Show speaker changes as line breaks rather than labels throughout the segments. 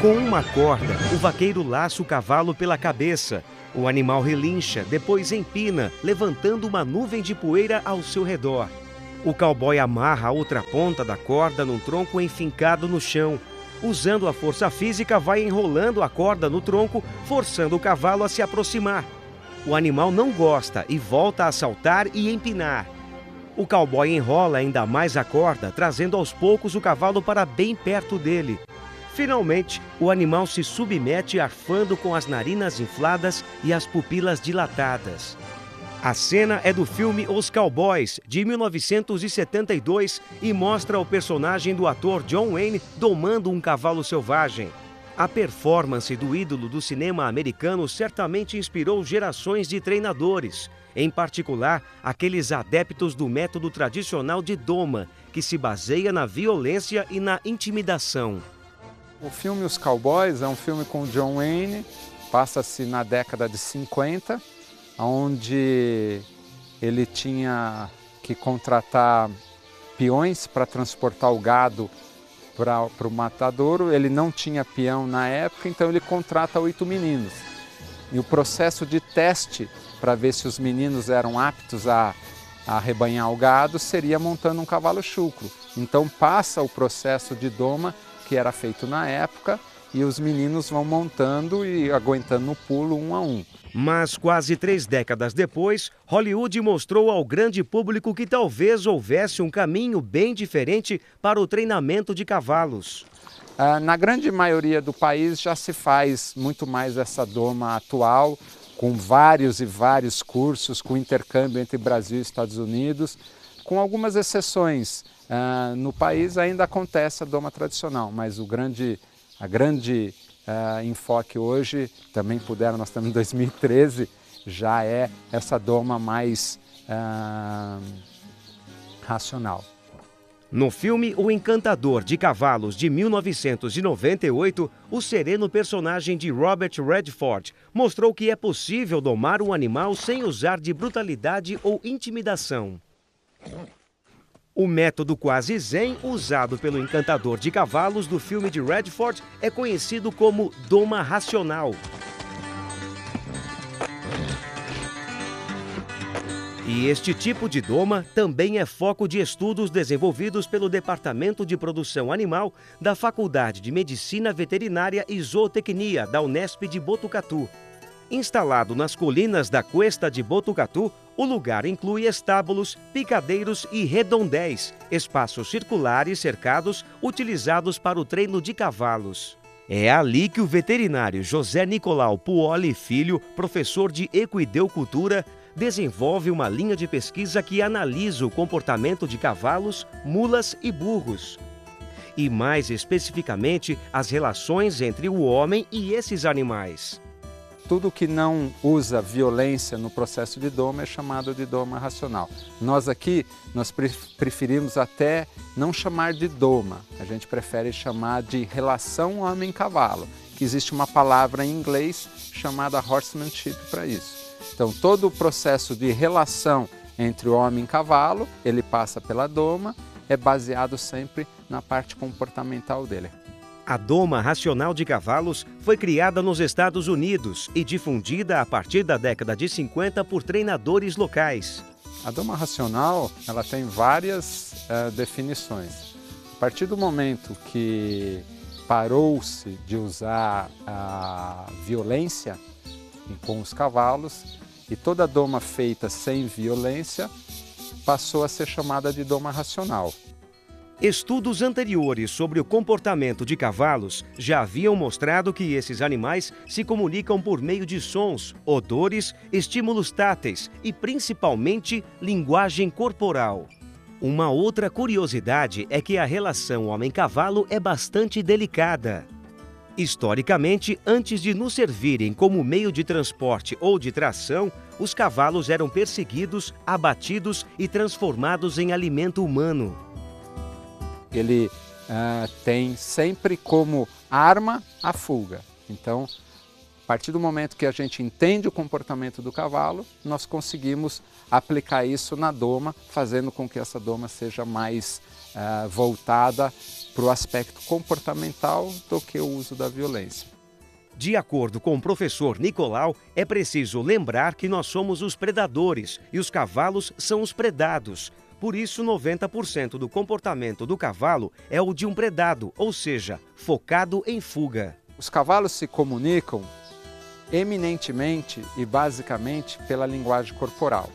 Com uma corda, o vaqueiro laça o cavalo pela cabeça. O animal relincha, depois empina, levantando uma nuvem de poeira ao seu redor. O cowboy amarra a outra ponta da corda num tronco enfincado no chão. Usando a força física, vai enrolando a corda no tronco, forçando o cavalo a se aproximar. O animal não gosta e volta a saltar e empinar. O cowboy enrola ainda mais a corda, trazendo aos poucos o cavalo para bem perto dele. Finalmente, o animal se submete arfando com as narinas infladas e as pupilas dilatadas. A cena é do filme Os Cowboys, de 1972, e mostra o personagem do ator John Wayne domando um cavalo selvagem. A performance do ídolo do cinema americano certamente inspirou gerações de treinadores, em particular aqueles adeptos do método tradicional de doma, que se baseia na violência e na intimidação.
O filme Os Cowboys é um filme com John Wayne, passa-se na década de 50, onde ele tinha que contratar peões para transportar o gado para o matadouro. Ele não tinha peão na época, então ele contrata 8 meninos. E o processo de teste para ver se os meninos eram aptos a arrebanhar o gado seria montando um cavalo chucro. Então passa o processo de doma que era feito na época, e os meninos vão montando e aguentando no pulo um a um.
Mas quase 3 décadas depois, Hollywood mostrou ao grande público que talvez houvesse um caminho bem diferente para o treinamento de cavalos.
Na grande maioria do país já se faz muito mais essa doma atual, com vários e vários cursos, com intercâmbio entre Brasil e Estados Unidos, com algumas exceções. No país ainda acontece a doma tradicional, mas a grande enfoque hoje, também nós estamos em 2013, já é essa doma mais racional.
No filme O Encantador de Cavalos, de 1998, o sereno personagem de Robert Redford mostrou que é possível domar um animal sem usar de brutalidade ou intimidação. O método quase zen usado pelo encantador de cavalos do filme de Redford é conhecido como doma racional. E este tipo de doma também é foco de estudos desenvolvidos pelo Departamento de Produção Animal da Faculdade de Medicina Veterinária e Zootecnia da Unesp de Botucatu. Instalado nas colinas da Cuesta de Botucatu, o lugar inclui estábulos, picadeiros e redondéis, espaços circulares cercados utilizados para o treino de cavalos. É ali que o veterinário José Nicolau Puoli Filho, professor de equideucultura, desenvolve uma linha de pesquisa que analisa o comportamento de cavalos, mulas e burros. E mais especificamente, as relações entre o homem e esses animais.
Tudo que não usa violência no processo de doma é chamado de doma racional. Nós aqui, preferimos até não chamar de doma, a gente prefere chamar de relação homem-cavalo, que existe uma palavra em inglês chamada horsemanship para isso. Então todo o processo de relação entre o homem e o cavalo, ele passa pela doma, é baseado sempre na parte comportamental dele.
A doma racional de cavalos foi criada nos Estados Unidos e difundida a partir da década de 50 por treinadores locais.
A doma racional, ela tem várias definições. A partir do momento que parou-se de usar a violência com os cavalos e toda a doma feita sem violência passou a ser chamada de doma racional.
Estudos anteriores sobre o comportamento de cavalos já haviam mostrado que esses animais se comunicam por meio de sons, odores, estímulos táteis e, principalmente, linguagem corporal. Uma outra curiosidade é que a relação homem-cavalo é bastante delicada. Historicamente, antes de nos servirem como meio de transporte ou de tração, os cavalos eram perseguidos, abatidos e transformados em alimento humano.
Ele tem sempre como arma a fuga. Então, partir do momento que a gente entende o comportamento do cavalo, nós conseguimos aplicar isso na doma, fazendo com que essa doma seja mais voltada para o aspecto comportamental do que o uso da violência.
De acordo com o professor Nicolau, é preciso lembrar que nós somos os predadores e os cavalos são os predados. Por isso, 90% do comportamento do cavalo é o de um predado, ou seja, focado em fuga.
Os cavalos se comunicam eminentemente e basicamente pela linguagem corporal.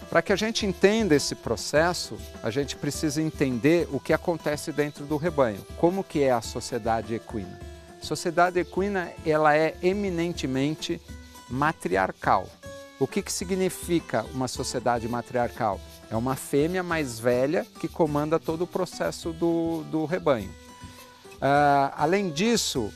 Para que a gente entenda esse processo, a gente precisa entender o que acontece dentro do rebanho, como que é a sociedade equina. A sociedade equina, ela é eminentemente matriarcal. O que significa uma sociedade matriarcal? É uma fêmea mais velha que comanda todo o processo do rebanho. Além disso,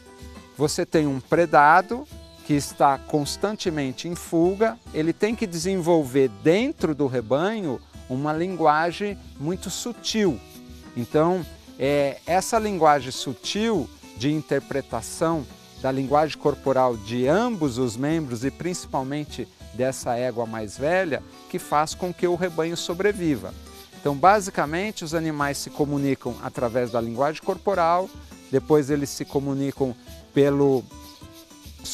você tem um predado que está constantemente em fuga, ele tem que desenvolver dentro do rebanho uma linguagem muito sutil. Então, essa linguagem sutil de interpretação da linguagem corporal de ambos os membros e principalmente dessa égua mais velha que faz com que o rebanho sobreviva. Então, basicamente, os animais se comunicam através da linguagem corporal, depois eles se comunicam pelos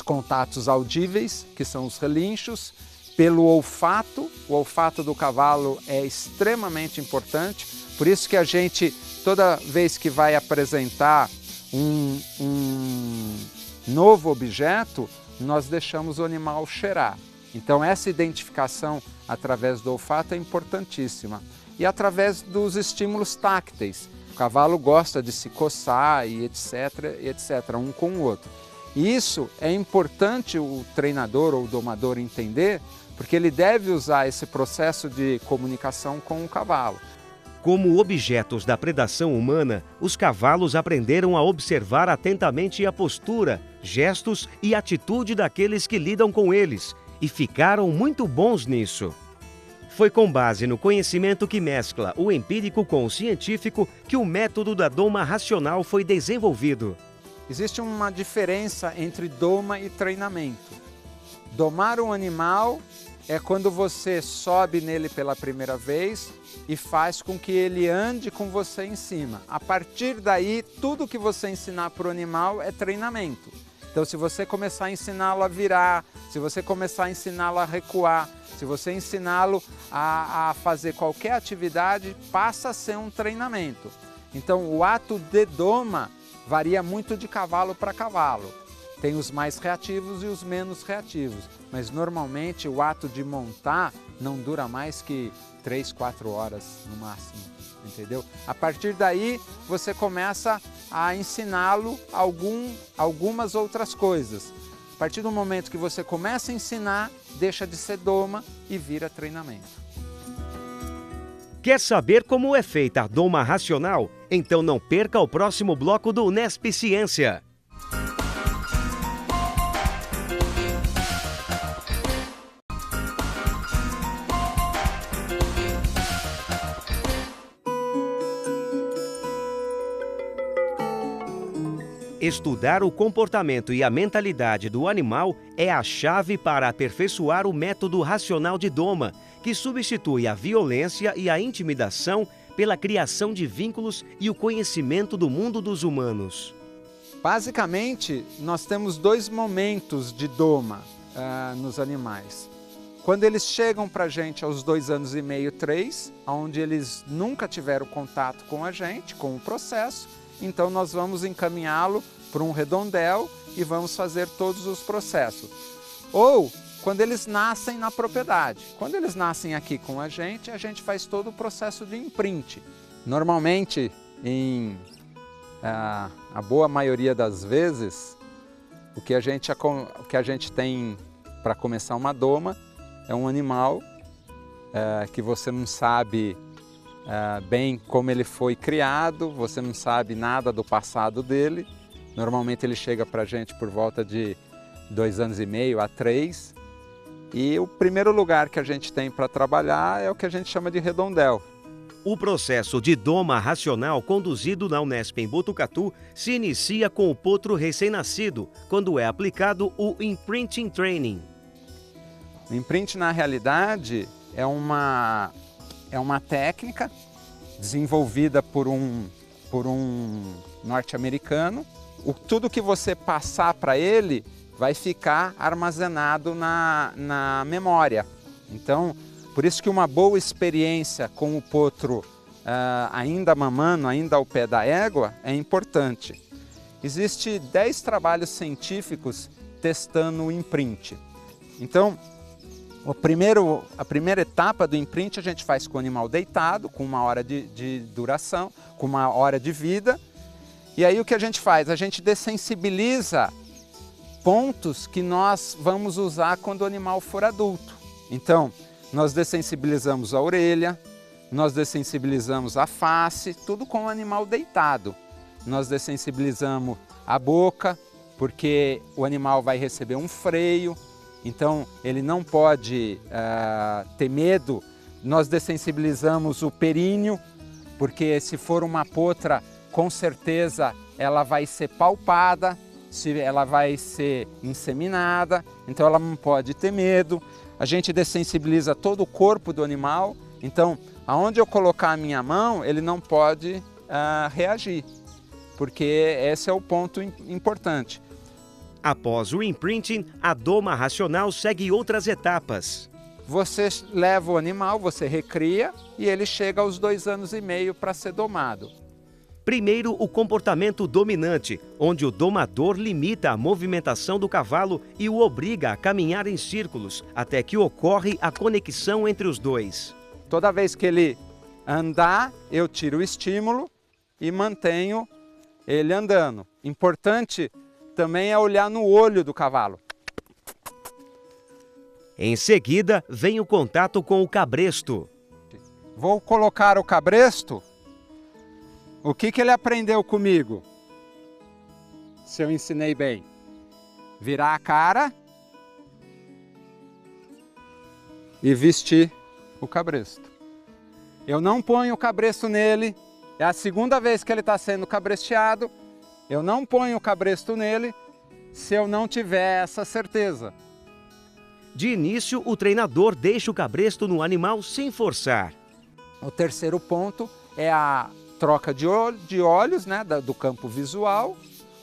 contatos audíveis, que são os relinchos, pelo olfato. O olfato do cavalo é extremamente importante, por isso que a gente, toda vez que vai apresentar um novo objeto, nós deixamos o animal cheirar. Então essa identificação através do olfato é importantíssima. E através dos estímulos tácteis. O cavalo gosta de se coçar e etc, um com o outro. E isso é importante o treinador ou o domador entender, porque ele deve usar esse processo de comunicação com o cavalo.
Como objetos da predação humana, os cavalos aprenderam a observar atentamente a postura, gestos e atitude daqueles que lidam com eles, e ficaram muito bons nisso. Foi com base no conhecimento que mescla o empírico com o científico que o método da doma racional foi desenvolvido.
Existe uma diferença entre doma e treinamento. Domar um animal é quando você sobe nele pela primeira vez e faz com que ele ande com você em cima. A partir daí, tudo que você ensinar para o animal é treinamento. Então, se você começar a ensiná-lo a virar, se você começar a ensiná-lo a recuar, se você ensiná-lo a fazer qualquer atividade, passa a ser um treinamento. Então, o ato de doma varia muito de cavalo para cavalo. Tem os mais reativos e os menos reativos, mas normalmente o ato de montar não dura mais que 3, 4 horas no máximo, entendeu? A partir daí você começa a ensiná-lo algumas outras coisas. A partir do momento que você começa a ensinar, deixa de ser doma e vira treinamento.
Quer saber como é feita a doma racional? Então não perca o próximo bloco do Unesp Ciência. Estudar o comportamento e a mentalidade do animal é a chave para aperfeiçoar o método racional de doma, que substitui a violência e a intimidação pela criação de vínculos e o conhecimento do mundo dos humanos.
Basicamente, nós temos 2 momentos de doma nos animais. Quando eles chegam para a gente aos 2 anos e meio, 3, onde eles nunca tiveram contato com a gente, com o processo, então nós vamos encaminhá-lo para um redondel e vamos fazer todos os processos. Ou quando eles nascem na propriedade. Quando eles nascem aqui com a gente faz todo o processo de imprint. Normalmente, a boa maioria das vezes, o que a gente tem para começar uma doma é um animal que você não sabe bem como ele foi criado, você não sabe nada do passado dele. Normalmente ele chega para a gente por volta de 2 anos e meio a 3. E o primeiro lugar que a gente tem para trabalhar é o que a gente chama de redondel.
O processo de doma racional conduzido na Unesp em Botucatu se inicia com o potro recém-nascido, quando é aplicado o Imprinting Training.
O imprint, na realidade, é uma técnica desenvolvida por um norte-americano. Tudo que você passar para ele vai ficar armazenado na memória. Então, por isso que uma boa experiência com o potro ainda mamando, ainda ao pé da égua, é importante. Existem 10 trabalhos científicos testando o imprint. Então, a primeira etapa do imprint a gente faz com o animal deitado, com 1 hora de duração, com 1 hora de vida. E aí o que a gente faz? A gente dessensibiliza pontos que nós vamos usar quando o animal for adulto. Então, nós dessensibilizamos a orelha, nós dessensibilizamos a face, tudo com o animal deitado. Nós dessensibilizamos a boca, porque o animal vai receber um freio, então ele não pode ter medo. Nós dessensibilizamos o períneo, porque se for uma potra, com certeza ela vai ser palpada, ela vai ser inseminada, então ela não pode ter medo. A gente dessensibiliza todo o corpo do animal, então aonde eu colocar a minha mão, ele não pode reagir, porque esse é o ponto importante.
Após o imprinting, a doma racional segue outras etapas.
Você leva o animal, você recria e ele chega aos 2 anos e meio para ser domado.
Primeiro, o comportamento dominante, onde o domador limita a movimentação do cavalo e o obriga a caminhar em círculos, até que ocorre a conexão entre os dois.
Toda vez que ele andar, eu tiro o estímulo e mantenho ele andando. Importante também é olhar no olho do cavalo.
Em seguida, vem o contato com o cabresto.
Vou colocar o cabresto. O que ele aprendeu comigo? Se eu ensinei bem. Virar a cara e vestir o cabresto. Eu não ponho o cabresto nele. É a segunda vez que ele está sendo cabresteado. Eu não ponho o cabresto nele se eu não tiver essa certeza.
De início, o treinador deixa o cabresto no animal sem forçar.
O terceiro ponto é a troca de olhos, né, do campo visual.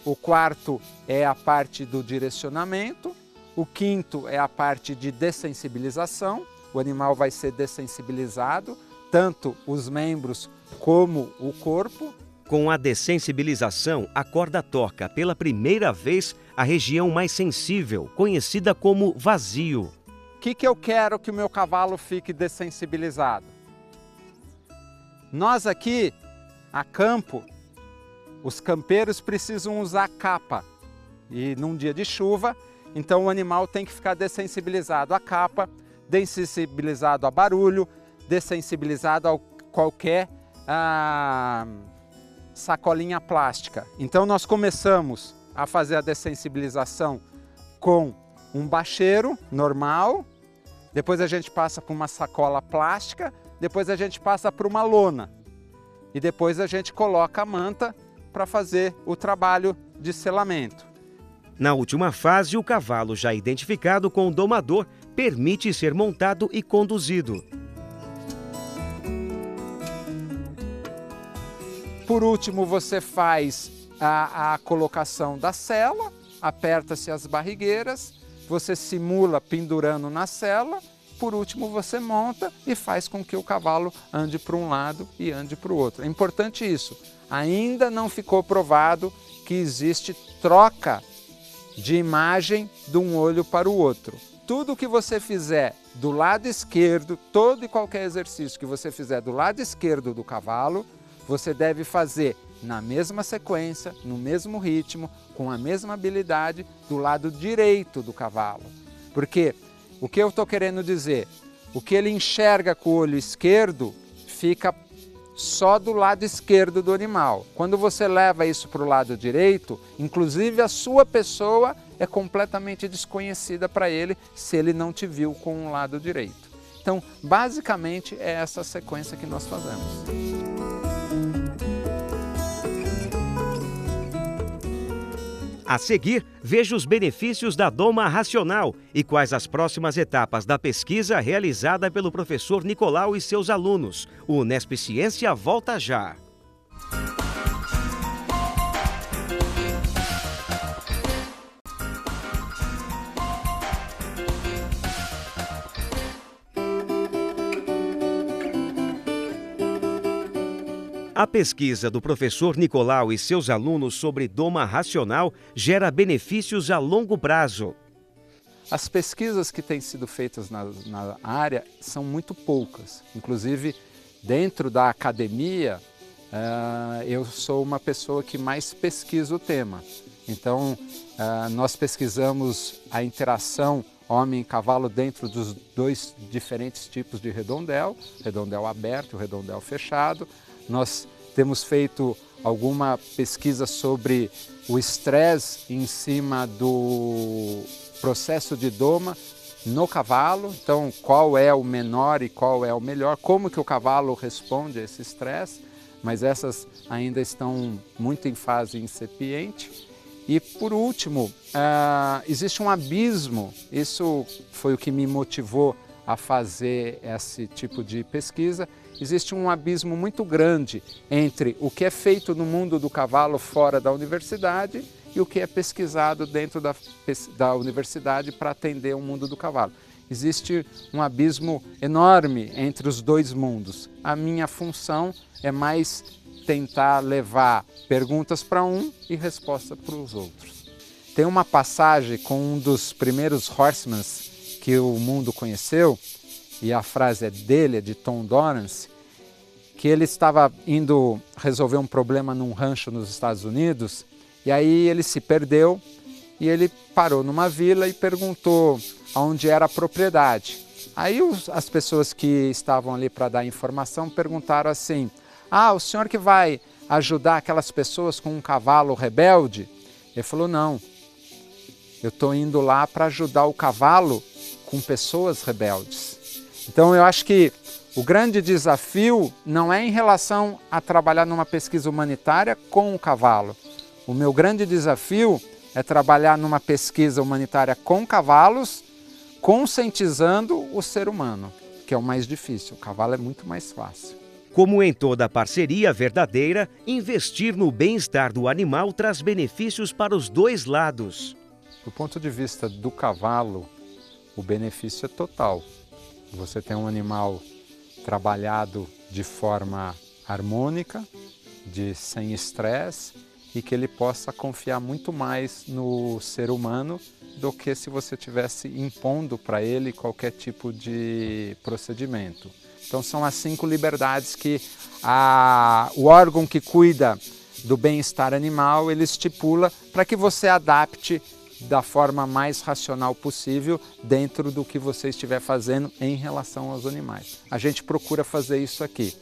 O quarto é a parte do direcionamento. O quinto é a parte de dessensibilização. O animal vai ser dessensibilizado, tanto os membros como o corpo.
Com a dessensibilização, a corda toca pela primeira vez a região mais sensível, conhecida como vazio.
O que eu quero que o meu cavalo fique dessensibilizado? Nós aqui, a campo, os campeiros precisam usar capa. E num dia de chuva, então o animal tem que ficar dessensibilizado à capa, dessensibilizado a barulho, dessensibilizado a qualquer sacolinha plástica. Então nós começamos a fazer a dessensibilização com um bacheiro normal, depois a gente passa por uma sacola plástica, depois a gente passa por uma lona e depois a gente coloca a manta para fazer o trabalho de selamento.
Na última fase, o cavalo, já identificado com o domador, permite ser montado e conduzido.
Por último, você faz a colocação da sela, aperta-se as barrigueiras, você simula pendurando na sela, por último você monta e faz com que o cavalo ande para um lado e ande para o outro. É importante isso, ainda não ficou provado que existe troca de imagem de um olho para o outro. Tudo que você fizer do lado esquerdo, todo e qualquer exercício que você fizer do lado esquerdo do cavalo, você deve fazer na mesma sequência, no mesmo ritmo, com a mesma habilidade do lado direito do cavalo. Porque o que eu estou querendo dizer? O que ele enxerga com o olho esquerdo fica só do lado esquerdo do animal. Quando você leva isso para o lado direito, inclusive a sua pessoa é completamente desconhecida para ele se ele não te viu com o lado direito. Então, basicamente, é essa sequência que nós fazemos.
A seguir, veja os benefícios da doma racional e quais as próximas etapas da pesquisa realizada pelo professor Nicolau e seus alunos. O Unesp Ciência volta já. A pesquisa do professor Nicolau e seus alunos sobre doma racional gera benefícios a longo prazo.
As pesquisas que têm sido feitas na área são muito poucas. Inclusive, dentro da academia, eu sou uma pessoa que mais pesquisa o tema. Então, nós pesquisamos a interação homem e cavalo dentro dos dois diferentes tipos de redondel, redondel aberto e redondel fechado. Nós temos feito alguma pesquisa sobre o estresse em cima do processo de doma no cavalo. Então, qual é o menor e qual é o melhor, como que o cavalo responde a esse estresse, mas essas ainda estão muito em fase incipiente. E, por último, existe um abismo, isso foi o que me motivou a fazer esse tipo de pesquisa. Existe um abismo muito grande entre o que é feito no mundo do cavalo fora da universidade e o que é pesquisado dentro da universidade para atender o mundo do cavalo. Existe um abismo enorme entre os dois mundos. A minha função é mais tentar levar perguntas para um e resposta para os outros. Tem uma passagem com um dos primeiros horsemen que o mundo conheceu, e a frase é dele, é de Tom Dorrance, que ele estava indo resolver um problema num rancho nos Estados Unidos, e aí ele se perdeu, e ele parou numa vila e perguntou onde era a propriedade. Aí as pessoas que estavam ali para dar informação perguntaram assim: o senhor que vai ajudar aquelas pessoas com um cavalo rebelde? Ele falou: não, eu estou indo lá para ajudar o cavalo com pessoas rebeldes. Então eu acho que o grande desafio não é em relação a trabalhar numa pesquisa humanitária com o cavalo. O meu grande desafio é trabalhar numa pesquisa humanitária com cavalos, conscientizando o ser humano, que é o mais difícil. O cavalo é muito mais fácil.
Como em toda parceria verdadeira, investir no bem-estar do animal traz benefícios para os dois lados.
Do ponto de vista do cavalo, o benefício é total. Você tem um animal trabalhado de forma harmônica, sem estresse, e que ele possa confiar muito mais no ser humano do que se você estivesse impondo para ele qualquer tipo de procedimento. Então são as 5 liberdades que o órgão que cuida do bem-estar animal, ele estipula para que você adapte da forma mais racional possível dentro do que você estiver fazendo em relação aos animais. A gente procura fazer isso aqui.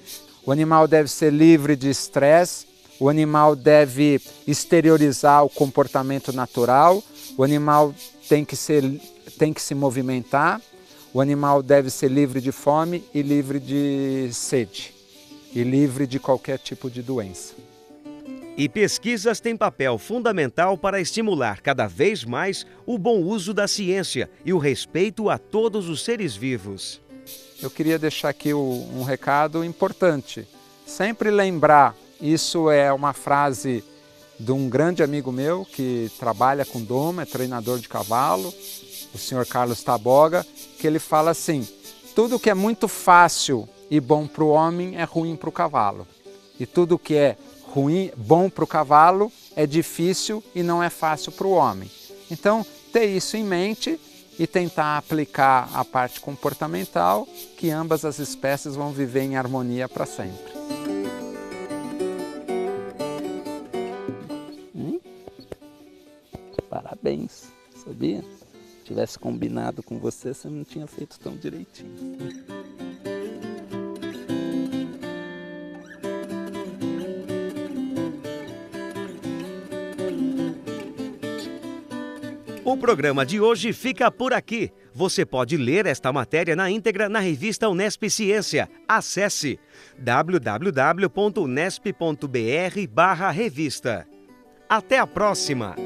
O animal deve ser livre de estresse, o animal deve exteriorizar o comportamento natural, o animal tem que se movimentar, o animal deve ser livre de fome e livre de sede, e livre de qualquer tipo de doença.
E pesquisas têm papel fundamental para estimular cada vez mais o bom uso da ciência e o respeito a todos os seres vivos.
Eu queria deixar aqui um recado importante. Sempre lembrar, isso é uma frase de um grande amigo meu que trabalha com doma, é treinador de cavalo, o senhor Carlos Taboga, que ele fala assim: tudo que é muito fácil e bom para o homem é ruim para o cavalo. E tudo que é bom para o cavalo é difícil e não é fácil para o homem. Então, ter isso em mente e tentar aplicar a parte comportamental, que ambas as espécies vão viver em harmonia para sempre.
Parabéns, sabia? Se tivesse combinado com você, você não tinha feito tão direitinho.
O programa de hoje fica por aqui. Você pode ler esta matéria na íntegra na revista Unesp Ciência. Acesse www.unesp.br/revista. Até a próxima!